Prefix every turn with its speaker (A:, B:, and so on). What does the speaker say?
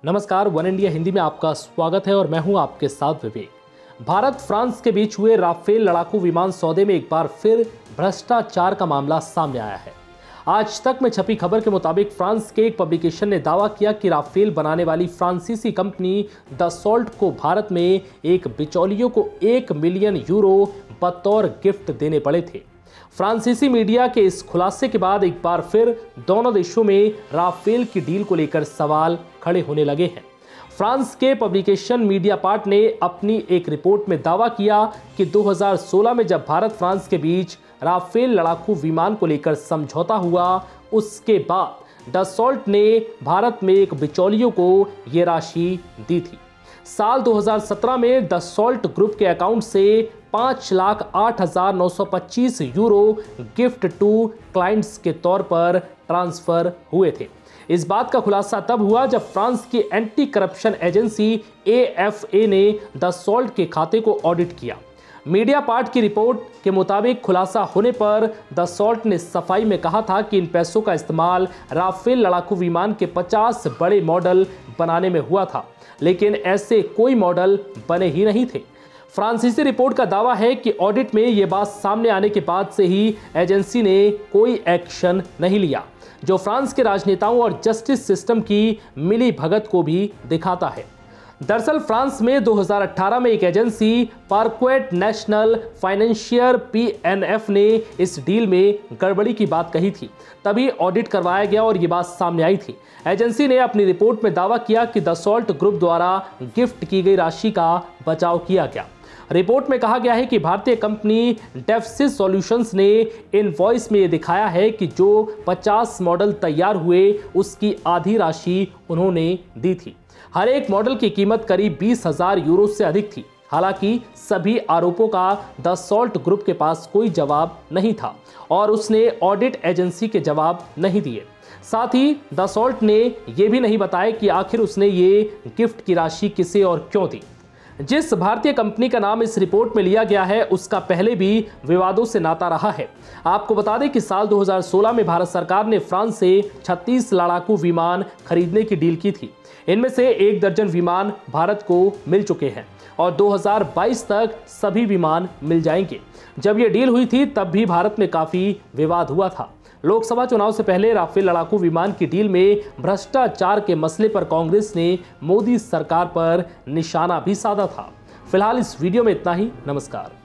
A: नमस्कार, one India Hindi में आपका स्वागत है और मैं हूं आपके साथ विवेक। भारत फ्रांस के बीच हुए राफेल लड़ाकू विमान सौदे में एक बार फिर भ्रष्टाचार का मामला सामने आया है। आज तक में छपी खबर के मुताबिक फ्रांस के एक पब्लिकेशन ने दावा किया कि राफेल बनाने वाली फ्रांसीसी कंपनी दसॉल्ट को भारत में एक बिचौलियों को 1 मिलियन यूरो बतौर गिफ्ट देने पड़े थे। फ्रांसीसी मीडिया के इस खुलासे के बाद एक बार फिर दोनों देशों में राफेल की डील को लेकर सवाल खड़े होने लगे हैं। फ्रांस के पब्लिकेशन मीडियापार्ट ने अपनी एक रिपोर्ट में दावा किया कि 2016 में जब भारत फ्रांस के बीच राफेल लड़ाकू विमान को लेकर समझौता हुआ, उसके बाद दसॉल्ट ने भारत में एक बिचौलियों को ये राशि दी थी। साल 2017 में दसॉल्ट ग्रुप के अकाउंट से 5,08,925 यूरो गिफ्ट टू क्लाइंट्स के तौर पर ट्रांसफर हुए थे। इस बात का खुलासा तब हुआ जब फ्रांस की एंटी करप्शन एजेंसी AFA ने दसॉल्ट के खाते को ऑडिट किया। मीडियापार्ट की रिपोर्ट के मुताबिक खुलासा होने पर दसॉल्ट ने सफाई में कहा था कि इन पैसों का इस्तेमाल राफेल लड़ाकू विमान के 50 बड़े मॉडल बनाने में हुआ था, लेकिन ऐसे कोई मॉडल बने ही नहीं थे। फ्रांसीसी रिपोर्ट का दावा है कि ऑडिट में यह बात सामने आने के बाद से ही एजेंसी ने कोई एक्शन नहीं लिया, जो फ्रांस के राजनेताओं और जस्टिस सिस्टम की मिली भगत को भी दिखाता है। दरअसल फ्रांस में 2018 में एक एजेंसी पार्क्वेट नेशनल फाइनेंशियर PNF ने इस डील में गड़बड़ी की बात कही थी, तभी ऑडिट करवाया गया और ये बात सामने आई थी। एजेंसी ने अपनी रिपोर्ट में दावा किया कि दसॉल्ट ग्रुप द्वारा गिफ्ट की गई राशि का बचाव किया गया। रिपोर्ट में कहा गया है कि भारतीय कंपनी डेफसिस सॉल्यूशंस ने इनवॉइस में यह दिखाया है कि जो 50 मॉडल तैयार हुए, उसकी आधी राशि उन्होंने दी थी। हर एक मॉडल की कीमत करीब 20,000 यूरो से अधिक थी। हालांकि सभी आरोपों का दसॉल्ट ग्रुप के पास कोई जवाब नहीं था और उसने ऑडिट एजेंसी के जवाब नहीं दिए। साथ ही दसॉल्ट ने यह भी नहीं बताया कि आखिर उसने ये गिफ्ट की राशि किसे और क्यों दी। जिस भारतीय कंपनी का नाम इस रिपोर्ट में लिया गया है, उसका पहले भी विवादों से नाता रहा है। आपको बता दें कि साल 2016 में भारत सरकार ने फ्रांस से 36 लड़ाकू विमान खरीदने की डील की थी। इनमें से 1 दर्जन विमान भारत को मिल चुके हैं और 2022 तक सभी विमान मिल जाएंगे। जब यह डील हुई थी तब भी भारत में काफी विवाद हुआ था। लोकसभा चुनाव से पहले राफेल लड़ाकू विमान की डील में भ्रष्टाचार के मसले पर कांग्रेस ने मोदी सरकार पर निशाना भी साधा था। फिलहाल इस वीडियो में इतना ही। नमस्कार।